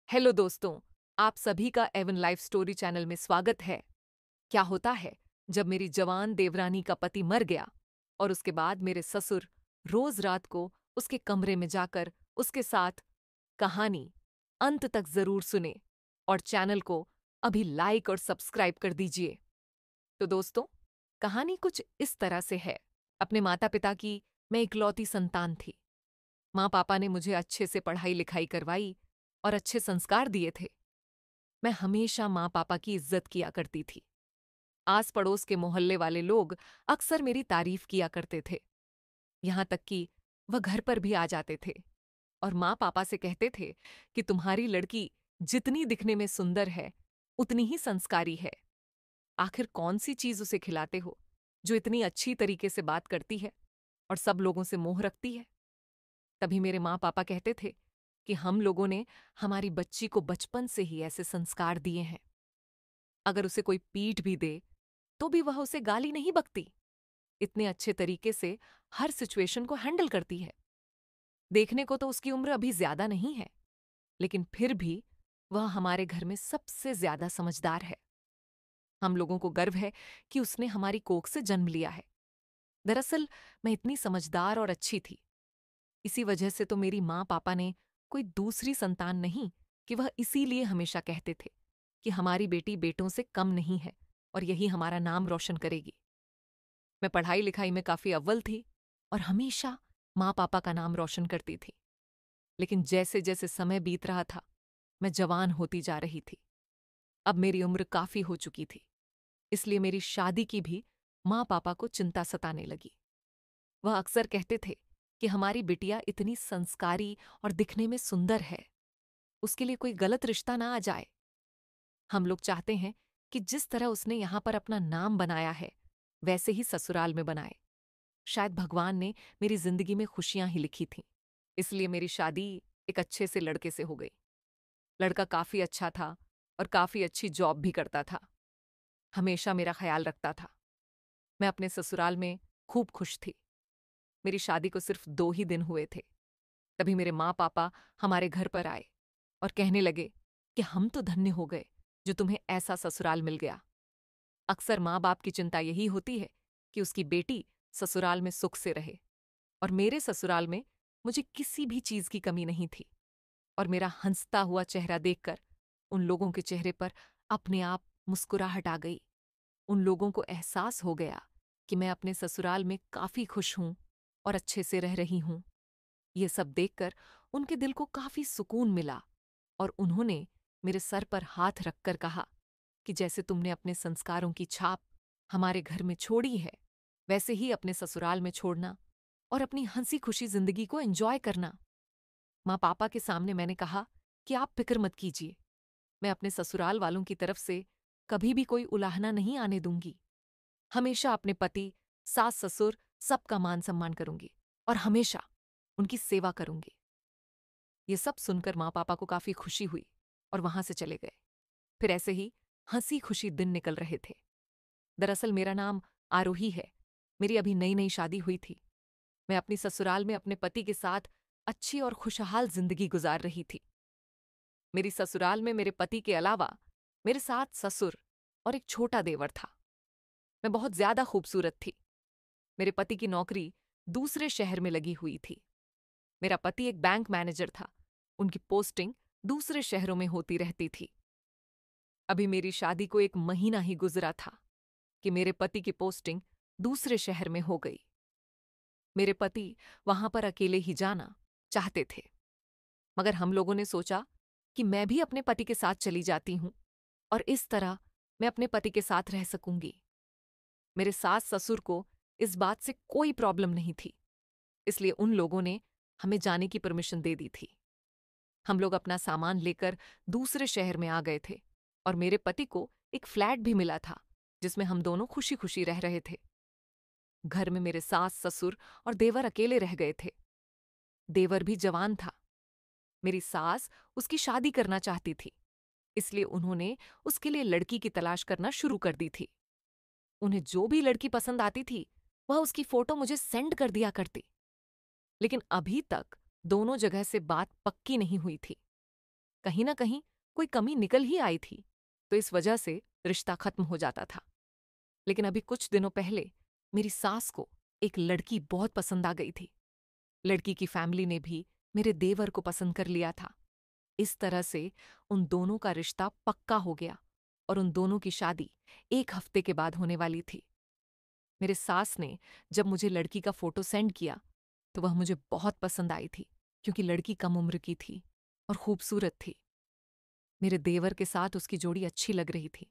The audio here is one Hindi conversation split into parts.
हेलो दोस्तों, आप सभी का एवन लाइफ स्टोरी चैनल में स्वागत है। क्या होता है जब मेरी जवान देवरानी का पति मर गया और उसके बाद मेरे ससुर रोज रात को उसके कमरे में जाकर उसके साथ कहानी अंत तक जरूर सुने और चैनल को अभी लाइक और सब्सक्राइब कर दीजिए। तो दोस्तों, कहानी कुछ इस तरह से है। अपने माता पिता की मैं इकलौती संतान थी। माँ पापा ने मुझे अच्छे से पढ़ाई लिखाई करवाई और अच्छे संस्कार दिए थे। मैं हमेशा माँ पापा की इज्जत किया करती थी। आस पड़ोस के मोहल्ले वाले लोग अक्सर मेरी तारीफ किया करते थे। यहां तक कि वह घर पर भी आ जाते थे और माँ पापा से कहते थे कि तुम्हारी लड़की जितनी दिखने में सुंदर है उतनी ही संस्कारी है। आखिर कौन सी चीज उसे खिलाते हो जो इतनी अच्छी तरीके से बात करती है और सब लोगों से मोह रखती है। तभी मेरे माँ पापा कहते थे कि हम लोगों ने हमारी बच्ची को बचपन से ही ऐसे संस्कार दिए हैं। अगर उसे कोई पीट भी दे तो भी वह उसे गाली नहीं बकती। इतने अच्छे तरीके से हर सिचुएशन को हैंडल करती है। देखने को तो उसकी उम्र अभी ज्यादा नहीं है, लेकिन फिर भी वह हमारे घर में सबसे ज्यादा समझदार है। हम लोगों को गर्व है कि उसने हमारी कोख से जन्म लिया है। दरअसल मैं इतनी समझदार और अच्छी थी। इसी वजह से तो मेरी माँ पापा ने कोई दूसरी संतान नहीं कि वह इसीलिए हमेशा कहते थे कि हमारी बेटी बेटों से कम नहीं है और यही हमारा नाम रोशन करेगी। मैं पढ़ाई लिखाई में काफी अव्वल थी और हमेशा माँ पापा का नाम रोशन करती थी। लेकिन जैसे जैसे समय बीत रहा था, मैं जवान होती जा रही थी। अब मेरी उम्र काफी हो चुकी थी, इसलिए मेरी शादी की भी माँ पापा को चिंता सताने लगी। वह अक्सर कहते थे कि हमारी बिटिया इतनी संस्कारी और दिखने में सुंदर है, उसके लिए कोई गलत रिश्ता ना आ जाए। हम लोग चाहते हैं कि जिस तरह उसने यहां पर अपना नाम बनाया है वैसे ही ससुराल में बनाए। शायद भगवान ने मेरी जिंदगी में खुशियां ही लिखी थीं, इसलिए मेरी शादी एक अच्छे से लड़के से हो गई। लड़का काफी अच्छा था और काफी अच्छी जॉब भी करता था। हमेशा मेरा ख्याल रखता था। मैं अपने ससुराल में खूब खुश थी। मेरी शादी को सिर्फ 2 ही दिन हुए थे, तभी मेरे माँ पापा हमारे घर पर आए और कहने लगे कि हम तो धन्य हो गए जो तुम्हें ऐसा ससुराल मिल गया। अक्सर माँ बाप की चिंता यही होती है कि उसकी बेटी ससुराल में सुख से रहे, और मेरे ससुराल में मुझे किसी भी चीज की कमी नहीं थी। और मेरा हंसता हुआ चेहरा देखकर उन लोगों के चेहरे पर अपने आप मुस्कुराहट आ गई। उन लोगों को एहसास हो गया कि मैं अपने ससुराल में काफी खुश हूं और अच्छे से रह रही हूं। ये सब देखकर उनके दिल को काफी सुकून मिला और उन्होंने मेरे सर पर हाथ रखकर कहा कि जैसे तुमने अपने संस्कारों की छाप हमारे घर में छोड़ी है, वैसे ही अपने ससुराल में छोड़ना और अपनी हंसी खुशी जिंदगी को एंजॉय करना। माँ पापा के सामने मैंने कहा कि आप फिक्र मत कीजिए, मैं अपने ससुराल वालों की तरफ से कभी भी कोई उलाहना नहीं आने दूंगी। हमेशा अपने पति, सास ससुर सबका मान सम्मान करूंगी और हमेशा उनकी सेवा करूंगी। ये सब सुनकर माँ पापा को काफी खुशी हुई और वहां से चले गए। फिर ऐसे ही हंसी खुशी दिन निकल रहे थे। दरअसल मेरा नाम आरोही है। मेरी अभी नई नई शादी हुई थी। मैं अपनी ससुराल में अपने पति के साथ अच्छी और खुशहाल जिंदगी गुजार रही थी। मेरी ससुराल में मेरे पति के अलावा मेरे साथ ससुर और एक छोटा देवर था। मैं बहुत ज्यादा खूबसूरत थी। मेरे पति की नौकरी दूसरे शहर में लगी हुई थी। मेरा पति एक बैंक मैनेजर था। उनकी पोस्टिंग दूसरे शहरों में होती रहती थी। अभी मेरी शादी को 1 महीना ही गुजरा था कि मेरे पति की पोस्टिंग दूसरे शहर में हो गई। मेरे पति वहां पर अकेले ही जाना चाहते थे, मगर हम लोगों ने सोचा कि मैं भी अपने पति के साथ चली जाती हूं और इस तरह मैं अपने पति के साथ रह सकूंगी। मेरे सास ससुर को इस बात से कोई प्रॉब्लम नहीं थी, इसलिए उन लोगों ने हमें जाने की परमिशन दे दी थी। हम लोग अपना सामान लेकर दूसरे शहर में आ गए थे और मेरे पति को एक फ्लैट भी मिला था जिसमें हम दोनों खुशी खुशी रह रहे थे। घर में मेरे सास ससुर और देवर अकेले रह गए थे। देवर भी जवान था। मेरी सास उसकी शादी करना चाहती थी, इसलिए उन्होंने उसके लिए लड़की की तलाश करना शुरू कर दी थी। उन्हें जो भी लड़की पसंद आती थी वह उसकी फोटो मुझे सेंड कर दिया करती। लेकिन अभी तक दोनों जगह से बात पक्की नहीं हुई थी। कहीं ना कहीं कोई कमी निकल ही आई थी, तो इस वजह से रिश्ता खत्म हो जाता था। लेकिन अभी कुछ दिनों पहले मेरी सास को एक लड़की बहुत पसंद आ गई थी। लड़की की फैमिली ने भी मेरे देवर को पसंद कर लिया था। इस तरह से उन दोनों का रिश्ता पक्का हो गया और उन दोनों की शादी 1 हफ्ते के बाद होने वाली थी। मेरे सास ने जब मुझे लड़की का फोटो सेंड किया तो वह मुझे बहुत पसंद आई थी, क्योंकि लड़की कम उम्र की थी और खूबसूरत थी। मेरे देवर के साथ उसकी जोड़ी अच्छी लग रही थी,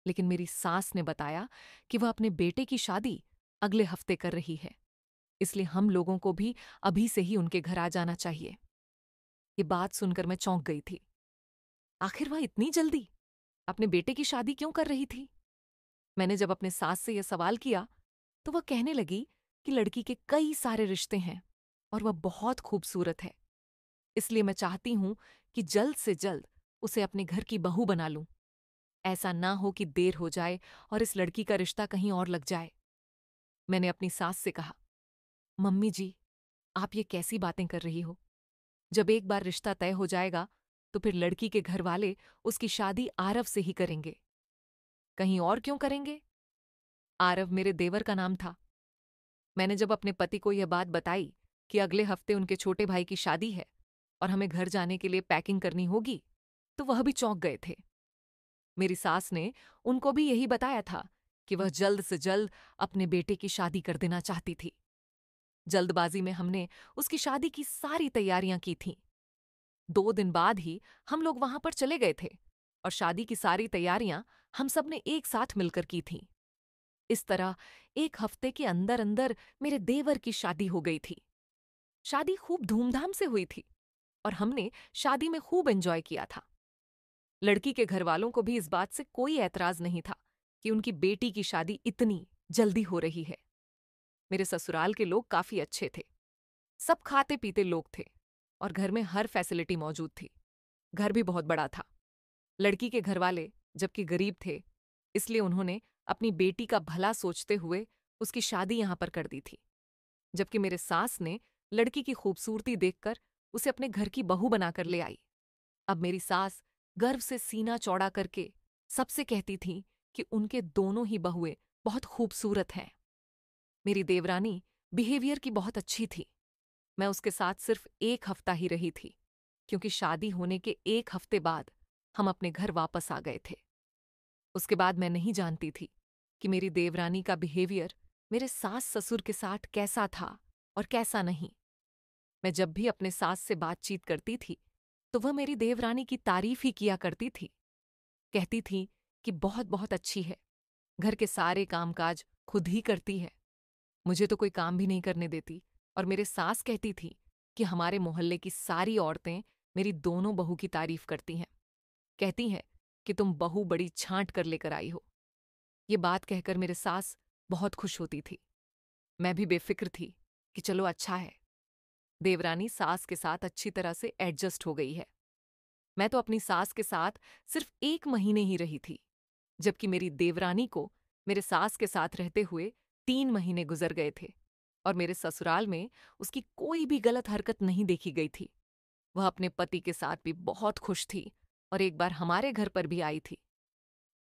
लेकिन मेरी सास ने बताया कि वह अपने बेटे की शादी अगले हफ्ते कर रही है, इसलिए हम लोगों को भी अभी से ही उनके घर आ जाना चाहिए। ये बात सुनकर मैं चौंक गई थी। आखिर वह इतनी जल्दी अपने बेटे की शादी क्यों कर रही थी? मैंने जब अपने सास से यह सवाल किया तो वह कहने लगी कि लड़की के कई सारे रिश्ते हैं और वह बहुत खूबसूरत है, इसलिए मैं चाहती हूं कि जल्द से जल्द उसे अपने घर की बहू बना लूं। ऐसा ना हो कि देर हो जाए और इस लड़की का रिश्ता कहीं और लग जाए। मैंने अपनी सास से कहा, मम्मी जी, आप ये कैसी बातें कर रही हो? जब एक बार रिश्ता तय हो जाएगा तो फिर लड़की के घर वाले उसकी शादी आरव से ही करेंगे। कहीं और क्यों करेंगे? आरव मेरे देवर का नाम था। मैंने जब अपने पति को यह बात बताई कि अगले हफ्ते उनके छोटे भाई की शादी है और हमें घर जाने के लिए पैकिंग करनी होगी, तो वह भी चौंक गए थे। मेरी सास ने उनको भी यही बताया था कि वह जल्द से जल्द अपने बेटे की शादी कर देना चाहती थी। जल्दबाजी में हमने उसकी शादी की सारी तैयारियां की थीं। 2 दिन बाद ही हम लोग वहां पर चले गए थे और शादी की सारी तैयारियां हम सब ने एक साथ मिलकर की थीं। इस तरह 1 हफ्ते के अंदर अंदर मेरे देवर की शादी हो गई थी। शादी खूब धूमधाम से हुई थी और हमने शादी में खूब एंजॉय किया था। लड़की के घर वालों को भी इस बात से कोई ऐतराज नहीं था कि उनकी बेटी की शादी इतनी जल्दी हो रही है। मेरे ससुराल के लोग काफी अच्छे थे। सब खाते पीते लोग थे और घर में हर फैसिलिटी मौजूद थी। घर भी बहुत बड़ा था। लड़की के घरवाले जबकि गरीब थे, इसलिए उन्होंने अपनी बेटी का भला सोचते हुए उसकी शादी यहां पर कर दी थी। जबकि मेरे सास ने लड़की की खूबसूरती देखकर उसे अपने घर की बहू बनाकर ले आई। अब मेरी सास गर्व से सीना चौड़ा करके सबसे कहती थी कि उनके दोनों ही बहुएं बहुत खूबसूरत हैं। मेरी देवरानी बिहेवियर की बहुत अच्छी थी। मैं उसके साथ सिर्फ 1 हफ्ता ही रही थी, क्योंकि शादी होने के 1 हफ्ते बाद हम अपने घर वापस आ गए थे। उसके बाद मैं नहीं जानती थी कि मेरी देवरानी का बिहेवियर मेरे सास ससुर के साथ कैसा था और कैसा नहीं। मैं जब भी अपने सास से बातचीत करती थी तो वह मेरी देवरानी की तारीफ ही किया करती थी। कहती थी कि बहुत बहुत अच्छी है, घर के सारे कामकाज खुद ही करती है, मुझे तो कोई काम भी नहीं करने देती। और मेरे सास कहती थी कि हमारे मोहल्ले की सारी औरतें मेरी दोनों बहू की तारीफ करती हैं, कहती हैं कि तुम बहू बड़ी छांट कर लेकर आई हो। ये बात कहकर मेरे सास बहुत खुश होती थी। मैं भी बेफिक्र थी कि चलो अच्छा है, देवरानी सास के साथ अच्छी तरह से एडजस्ट हो गई है। मैं तो अपनी सास के साथ सिर्फ 1 महीने ही रही थी, जबकि मेरी देवरानी को मेरे सास के साथ रहते हुए 3 महीने गुजर गए थे और मेरे ससुराल में उसकी कोई भी गलत हरकत नहीं देखी गई थी। वह अपने पति के साथ भी बहुत खुश थी और एक बार हमारे घर पर भी आई थी।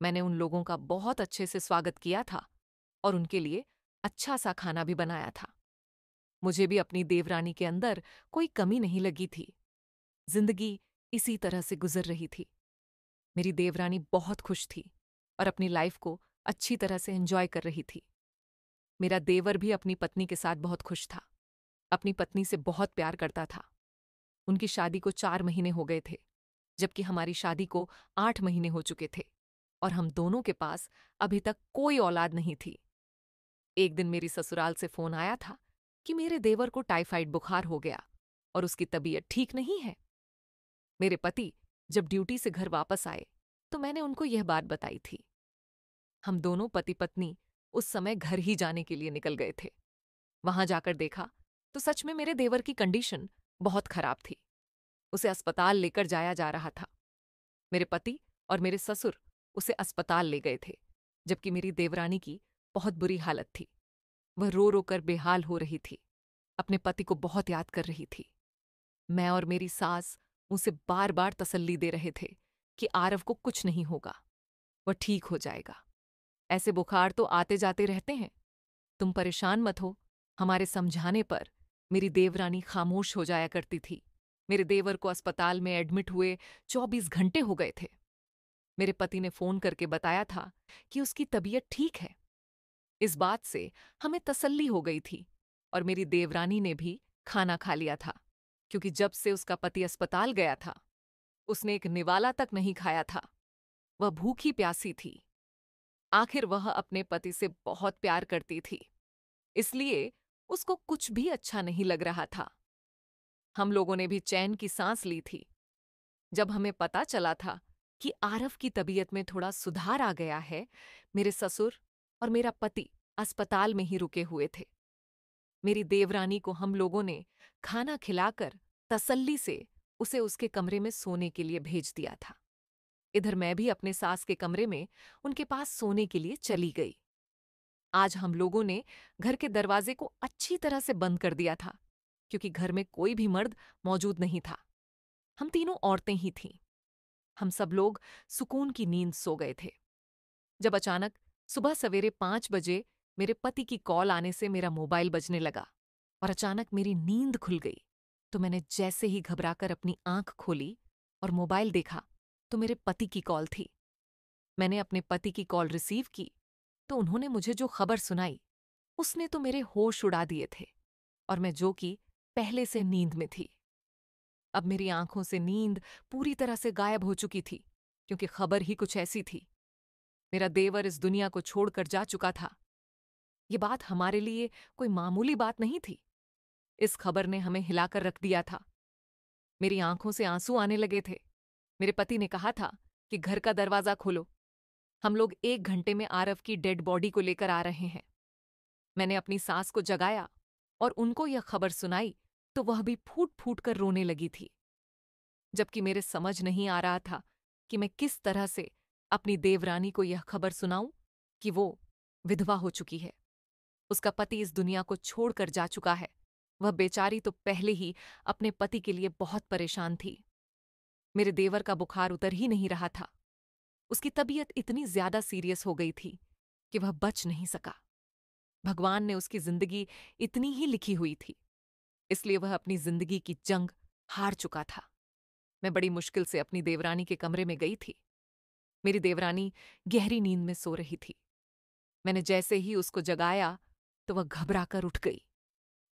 मैंने उन लोगों का बहुत अच्छे से स्वागत किया था और उनके लिए अच्छा सा खाना भी बनाया था। मुझे भी अपनी देवरानी के अंदर कोई कमी नहीं लगी थी। जिंदगी इसी तरह से गुजर रही थी। मेरी देवरानी बहुत खुश थी और अपनी लाइफ को अच्छी तरह से एंजॉय कर रही थी। मेरा देवर भी अपनी पत्नी के साथ बहुत खुश था, अपनी पत्नी से बहुत प्यार करता था। उनकी शादी को 4 महीने हो गए थे, जबकि हमारी शादी को 8 महीने हो चुके थे और हम दोनों के पास अभी तक कोई औलाद नहीं थी। एक दिन मेरी ससुराल से फोन आया था कि मेरे देवर को टाइफाइड बुखार हो गया और उसकी तबीयत ठीक नहीं है। मेरे पति जब ड्यूटी से घर वापस आए तो मैंने उनको यह बात बताई थी। हम दोनों पति पत्नी उस समय घर ही जाने के लिए निकल गए थे। वहां जाकर देखा तो सच में मेरे देवर की कंडीशन बहुत खराब थी। उसे अस्पताल लेकर जाया जा रहा था। मेरे पति और मेरे ससुर उसे अस्पताल ले गए थे, जबकि मेरी देवरानी की बहुत बुरी हालत थी। वह रो रो कर बेहाल हो रही थी, अपने पति को बहुत याद कर रही थी। मैं और मेरी सास उसे बार बार तसल्ली दे रहे थे कि आरव को कुछ नहीं होगा, वह ठीक हो जाएगा। ऐसे बुखार तो आते जाते रहते हैं, तुम परेशान मत हो। हमारे समझाने पर मेरी देवरानी खामोश हो जाया करती थी। मेरे देवर को अस्पताल में एडमिट हुए 24 घंटे हो गए थे। मेरे पति ने फोन करके बताया था कि उसकी तबीयत ठीक है। इस बात से हमें तसल्ली हो गई थी और मेरी देवरानी ने भी खाना खा लिया था, क्योंकि जब से उसका पति अस्पताल गया था उसने एक निवाला तक नहीं खाया था। वह भूखी प्यासी थी। आखिर वह अपने पति से बहुत प्यार करती थी, इसलिए उसको कुछ भी अच्छा नहीं लग रहा था। हम लोगों ने भी चैन की सांस ली थी जब हमें पता चला था कि आरव की तबीयत में थोड़ा सुधार आ गया है। मेरे ससुर और मेरा पति अस्पताल में ही रुके हुए थे। मेरी देवरानी को हम लोगों ने खाना खिलाकर तसल्ली से उसे उसके कमरे में सोने के लिए भेज दिया था। इधर मैं भी अपने सास के कमरे में उनके पास सोने के लिए चली गई। आज हम लोगों ने घर के दरवाजे को अच्छी तरह से बंद कर दिया था, क्योंकि घर में कोई भी मर्द मौजूद नहीं था। हम तीनों औरतें ही थीं। हम सब लोग सुकून की नींद सो गए थे, जब अचानक सुबह सवेरे 5 बजे मेरे पति की कॉल आने से मेरा मोबाइल बजने लगा और अचानक मेरी नींद खुल गई। तो मैंने जैसे ही घबराकर अपनी आंख खोली और मोबाइल देखा तो मेरे पति की कॉल थी। मैंने अपने पति की कॉल रिसीव की तो उन्होंने मुझे जो खबर सुनाई उसने तो मेरे होश उड़ा दिए थे, और मैं जो कि पहले से नींद में थी। अब मेरी आंखों से नींद पूरी तरह से गायब हो चुकी थी, क्योंकि खबर ही कुछ ऐसी थी। मेरा देवर इस दुनिया को छोड़कर जा चुका था। ये बात हमारे लिए कोई मामूली बात नहीं थी। इस खबर ने हमें हिलाकर रख दिया था। मेरी आंखों से आंसू आने लगे थे। मेरे पति ने कहा था कि घर का दरवाजा खोलो, हम लोग 1 घंटे में आरव की डेड बॉडी को लेकर आ रहे हैं। मैंने अपनी सास को जगाया और उनको यह खबर सुनाई तो वह भी फूट फूट कर रोने लगी थी, जबकि मेरे समझ नहीं आ रहा था कि मैं किस तरह से अपनी देवरानी को यह खबर सुनाऊं कि वो विधवा हो चुकी है। उसका पति इस दुनिया को छोड़कर जा चुका है। वह बेचारी तो पहले ही अपने पति के लिए बहुत परेशान थी। मेरे देवर का बुखार उतर ही नहीं रहा था। उसकी तबीयत इतनी ज्यादा सीरियस हो गई थी कि वह बच नहीं सका। भगवान ने उसकी जिंदगी इतनी ही लिखी हुई थी, इसलिए वह अपनी जिंदगी की जंग हार चुका था। मैं बड़ी मुश्किल से अपनी देवरानी के कमरे में गई थी। मेरी देवरानी गहरी नींद में सो रही थी। मैंने जैसे ही उसको जगाया तो वह घबराकर उठ गई।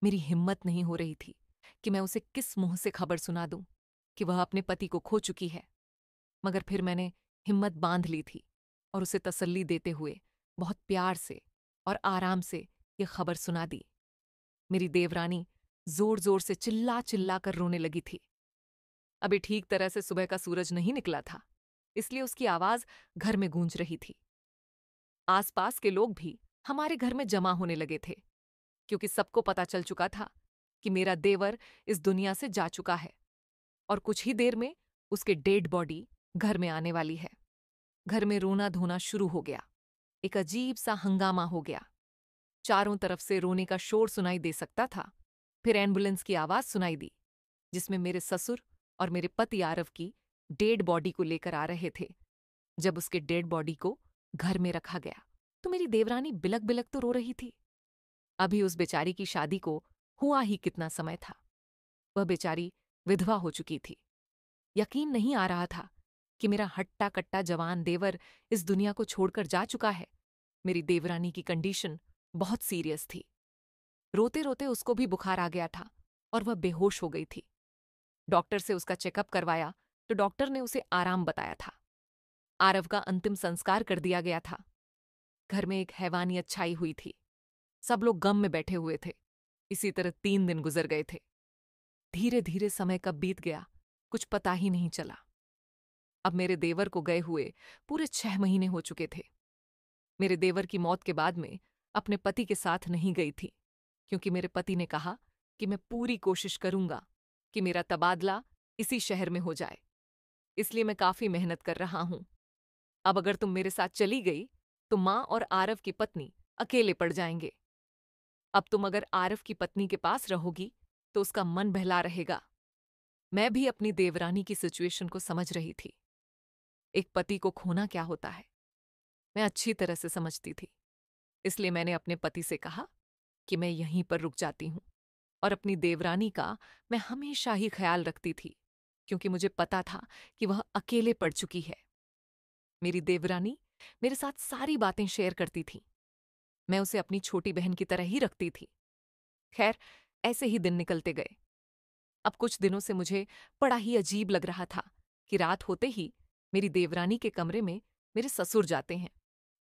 मेरी हिम्मत नहीं हो रही थी कि मैं उसे किस मुंह से खबर सुना दूं कि वह अपने पति को खो चुकी है, मगर फिर मैंने हिम्मत बांध ली थी और उसे तसल्ली देते हुए बहुत प्यार से और आराम से ये खबर सुना दी। मेरी देवरानी जोर जोर से चिल्ला चिल्ला कर रोने लगी थी। अभी ठीक तरह से सुबह का सूरज नहीं निकला था, इसलिए उसकी आवाज घर में गूंज रही थी। आसपास के लोग भी हमारे घर में जमा होने लगे थे, क्योंकि सबको पता चल चुका था कि मेरा देवर इस दुनिया से जा चुका है और कुछ ही देर में उसके डेड बॉडी घर में आने वाली है। घर में रोना धोना शुरू हो गया। एक अजीब सा हंगामा हो गया। चारों तरफ से रोने का शोर सुनाई दे सकता था। फिर एम्बुलेंस की आवाज सुनाई दी, जिसमें मेरे ससुर और मेरे पति आरव की डेड बॉडी को लेकर आ रहे थे। जब उसके डेड बॉडी को घर में रखा गया तो मेरी देवरानी बिलक बिलक तो रो रही थी। अभी उस बेचारी की शादी को हुआ ही कितना समय था। वह बेचारी विधवा हो चुकी थी। यकीन नहीं आ रहा था कि मेरा हट्टा कट्टा जवान देवर इस दुनिया को छोड़कर जा चुका है। मेरी देवरानी की कंडीशन बहुत सीरियस थी। रोते रोते उसको भी बुखार आ गया था और वह बेहोश हो गई थी। डॉक्टर से उसका चेकअप करवाया तो डॉक्टर ने उसे आराम बताया था। आरव का अंतिम संस्कार कर दिया गया था। घर में एक हैवानियत छाई हुई थी। सब लोग गम में बैठे हुए थे। इसी तरह 3 दिन गुजर गए थे। धीरे धीरे समय कब बीत गया कुछ पता ही नहीं चला। अब मेरे देवर को गए हुए पूरे 6 महीने हो चुके थे। मेरे देवर की मौत के बाद में अपने पति के साथ नहीं गई थी, क्योंकि मेरे पति ने कहा कि मैं पूरी कोशिश करूंगा कि मेरा तबादला इसी शहर में हो जाए। इसलिए मैं काफी मेहनत कर रहा हूं। अब अगर तुम मेरे साथ चली गई तो मां और आरव की पत्नी अकेले पड़ जाएंगे। अब तुम अगर आरव की पत्नी के पास रहोगी तो उसका मन बहला रहेगा। मैं भी अपनी देवरानी की सिचुएशन को समझ रही थी। एक पति को खोना क्या होता है, मैं अच्छी तरह से समझती थी। इसलिए मैंने अपने पति से कहा कि मैं यहीं पर रुक जाती हूँ और अपनी देवरानी का मैं हमेशा ही ख्याल रखती थी, क्योंकि मुझे पता था कि वह अकेले पड़ चुकी है। मेरी देवरानी मेरे साथ सारी बातें शेयर करती थी। मैं उसे अपनी छोटी बहन की तरह ही रखती थी। खैर, ऐसे ही दिन निकलते गए। अब कुछ दिनों से मुझे बड़ा ही अजीब लग रहा था कि रात होते ही मेरी देवरानी के कमरे में मेरे ससुर जाते हैं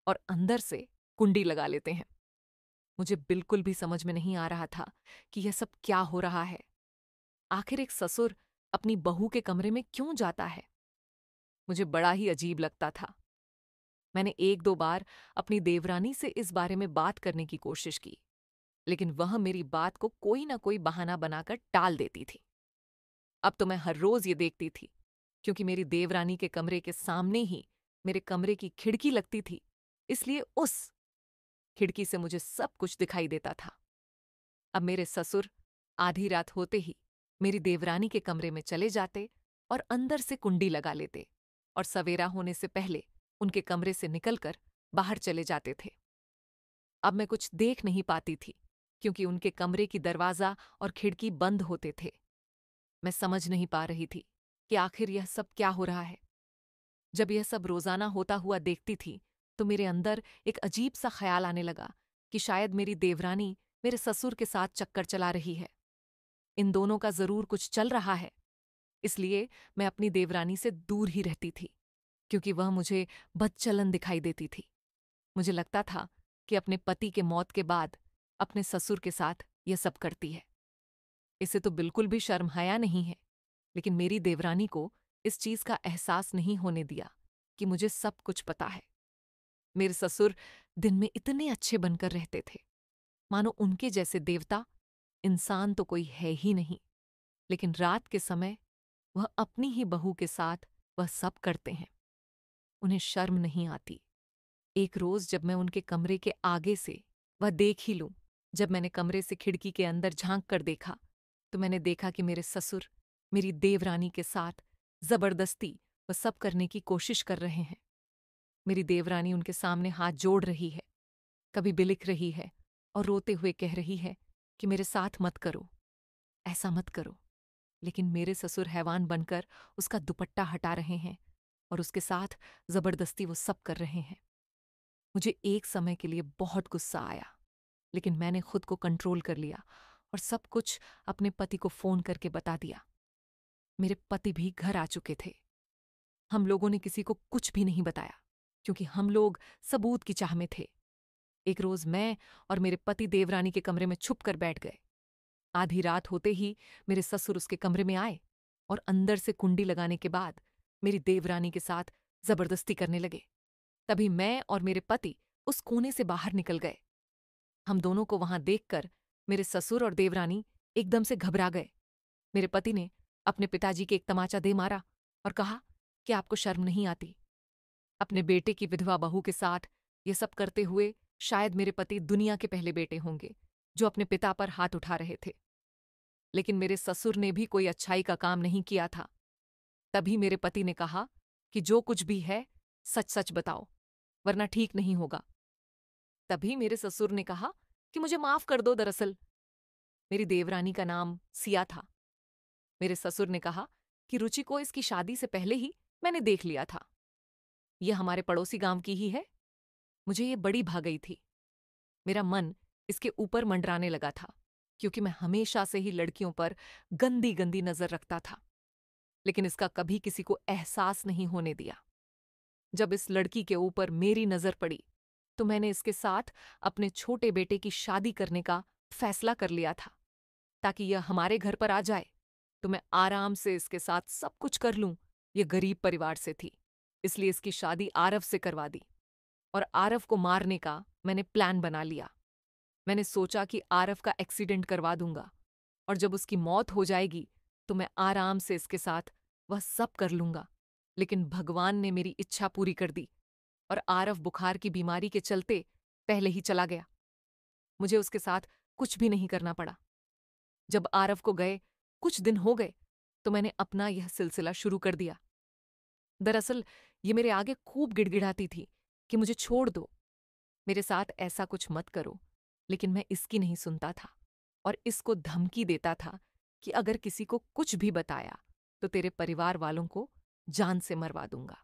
और अंदर से कुंडी लगा लेते हैं। मुझे बिल्कुल भी समझ में नहीं आ रहा था कि यह सब क्या हो रहा है। आखिर एक ससुर अपनी बहू के कमरे में क्यों जाता है? मुझे बड़ा ही अजीब लगता था। मैंने एक दो बार अपनी देवरानी से इस बारे में बात करने की कोशिश की, लेकिन वह मेरी बात को कोई ना कोई बहाना बनाकर टाल देती थी। अब तो मैं हर रोज ये देखती थी, क्योंकि मेरी देवरानी के कमरे के सामने ही मेरे कमरे की खिड़की लगती थी, इसलिए उस खिड़की से मुझे सब कुछ दिखाई देता था। अब मेरे ससुर आधी रात होते ही मेरी देवरानी के कमरे में चले जाते और अंदर से कुंडी लगा लेते और सवेरा होने से पहले उनके कमरे से निकलकर बाहर चले जाते थे। अब मैं कुछ देख नहीं पाती थी, क्योंकि उनके कमरे की दरवाज़ा और खिड़की बंद होते थे। मैं समझ नहीं पा रही थी कि आखिर यह सब क्या हो रहा है। जब यह सब रोज़ाना होता हुआ देखती थी, तो मेरे अंदर एक अजीब सा ख्याल आने लगा कि शायद मेरी देवरानी मेरे ससुर के साथ चक्कर चला रही है। इन दोनों का ज़रूर कुछ चल रहा है। इसलिए मैं अपनी देवरानी से दूर ही रहती थी, क्योंकि वह मुझे बदचलन दिखाई देती थी। मुझे लगता था कि अपने पति के मौत के बाद अपने ससुर के साथ यह सब करती है। इसे तो बिल्कुल भी शर्म हया नहीं है, लेकिन मेरी देवरानी को इस चीज का एहसास नहीं होने दिया कि मुझे सब कुछ पता है। मेरे ससुर दिन में इतने अच्छे बनकर रहते थे, मानो उनके जैसे देवता इंसान तो कोई है ही नहीं। लेकिन रात के समय वह अपनी ही बहू के साथ वह सब करते हैं। उन्हें शर्म नहीं आती। एक रोज जब मैं उनके कमरे के आगे से वह देख ही लूं, जब मैंने कमरे से खिड़की के अंदर झांक कर देखा, तो मैंने देखा कि मेरे ससुर मेरी देवरानी के साथ जबरदस्ती वह सब करने की कोशिश कर रहे हैं। मेरी देवरानी उनके सामने हाथ जोड़ रही है, कभी बिलिक रही है और रोते हुए कह रही है कि मेरे साथ मत करो, ऐसा मत करो। लेकिन मेरे ससुर हैवान बनकर उसका दुपट्टा हटा रहे हैं और उसके साथ जबरदस्ती वो सब कर रहे हैं। मुझे एक समय के लिए बहुत गुस्सा आया, लेकिन मैंने खुद को कंट्रोल कर लिया और सब कुछ अपने पति को फोन करके बता दिया। मेरे पति भी घर आ चुके थे। हम लोगों ने किसी को कुछ भी नहीं बताया, क्योंकि हम लोग सबूत की चाह में थे। एक रोज मैं और मेरे पति देवरानी के कमरे में छुप कर बैठ गए। आधी रात होते ही मेरे ससुर उसके कमरे में आए और अंदर से कुंडी लगाने के बाद मेरी देवरानी के साथ जबरदस्ती करने लगे। तभी मैं और मेरे पति उस कोने से बाहर निकल गए। हम दोनों को वहां देखकर मेरे ससुर और देवरानी एकदम से घबरा गए। मेरे पति ने अपने पिताजी के एक तमाचा दे मारा और कहा कि आपको शर्म नहीं आती। अपने बेटे की विधवा बहू के साथ ये सब करते हुए शायद मेरे पति दुनिया के पहले बेटे होंगे जो अपने पिता पर हाथ उठा रहे थे। लेकिन मेरे ससुर ने भी कोई अच्छाई का काम नहीं किया था। तभी मेरे पति ने कहा कि जो कुछ भी है सच सच बताओ, वरना ठीक नहीं होगा। तभी मेरे ससुर ने कहा कि मुझे माफ कर दो, दरअसल मेरी देवरानी का नाम सिया था। मेरे ससुर ने कहा कि रुचि को इसकी शादी से पहले ही मैंने देख लिया था। यह हमारे पड़ोसी गांव की ही है। मुझे ये बड़ी भा गई थी। मेरा मन इसके ऊपर मंडराने लगा था, क्योंकि मैं हमेशा से ही लड़कियों पर गंदी गंदी नजर रखता था, लेकिन इसका कभी किसी को एहसास नहीं होने दिया। जब इस लड़की के ऊपर मेरी नजर पड़ी, तो मैंने इसके साथ अपने छोटे बेटे की शादी करने का फैसला कर लिया था, ताकि यह हमारे घर पर आ जाए तो मैं आराम से इसके साथ सब कुछ कर लूं। यह गरीब परिवार से थी, इसलिए इसकी शादी आरव से करवा दी और आरव को मारने का मैंने प्लान बना लिया। मैंने सोचा कि आरव का एक्सीडेंट करवा दूंगा और जब उसकी मौत हो जाएगी तो मैं आराम से इसके साथ वह सब कर लूंगा। लेकिन भगवान ने मेरी इच्छा पूरी कर दी और आरव बुखार की बीमारी के चलते पहले ही चला गया। मुझे उसके साथ कुछ भी नहीं करना पड़ा। जब आरव को गए कुछ दिन हो गए तो मैंने अपना यह सिलसिला शुरू कर दिया। दरअसल ये मेरे आगे खूब गिड़गिड़ाती थी कि मुझे छोड़ दो, मेरे साथ ऐसा कुछ मत करो, लेकिन मैं इसकी नहीं सुनता था और इसको धमकी देता था कि अगर किसी को कुछ भी बताया तो तेरे परिवार वालों को जान से मरवा दूंगा।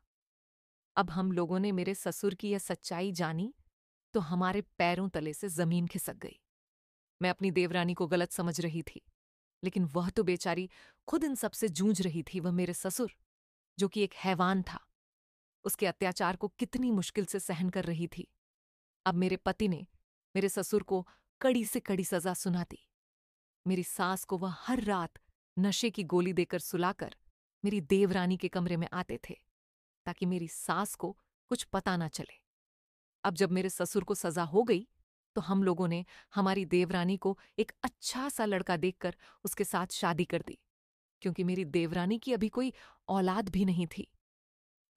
अब हम लोगों ने मेरे ससुर की यह सच्चाई जानी तो हमारे पैरों तले से जमीन खिसक गई। मैं अपनी देवरानी को गलत समझ रही थी, लेकिन वह तो बेचारी खुद इन सब से जूझ रही थी। वह मेरे ससुर, जो कि एक हैवान था, उसके अत्याचार को कितनी मुश्किल से सहन कर रही थी। अब मेरे पति ने मेरे ससुर को कड़ी से कड़ी सजा सुना दी। मेरी सास को वह हर रात नशे की गोली देकर सुलाकर मेरी देवरानी के कमरे में आते थे, ताकि मेरी सास को कुछ पता ना चले। अब जब मेरे ससुर को सजा हो गई तो हम लोगों ने हमारी देवरानी को एक अच्छा सा लड़का देखकर उसके साथ शादी कर दी, क्योंकि मेरी देवरानी की अभी कोई औलाद भी नहीं थी।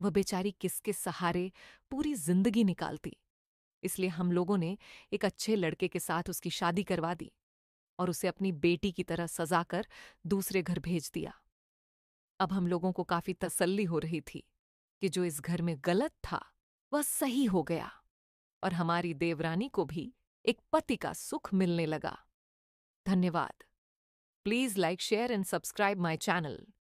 वह बेचारी किसके सहारे पूरी जिंदगी निकालती। इसलिए हम लोगों ने एक अच्छे लड़के के साथ उसकी शादी करवा दी और उसे अपनी बेटी की तरह सजाकर दूसरे घर भेज दिया। अब हम लोगों को काफी तसल्ली हो रही थी कि जो इस घर में गलत था वह सही हो गया और हमारी देवरानी को भी एक पति का सुख मिलने लगा। धन्यवाद। Please like, share and subscribe my channel.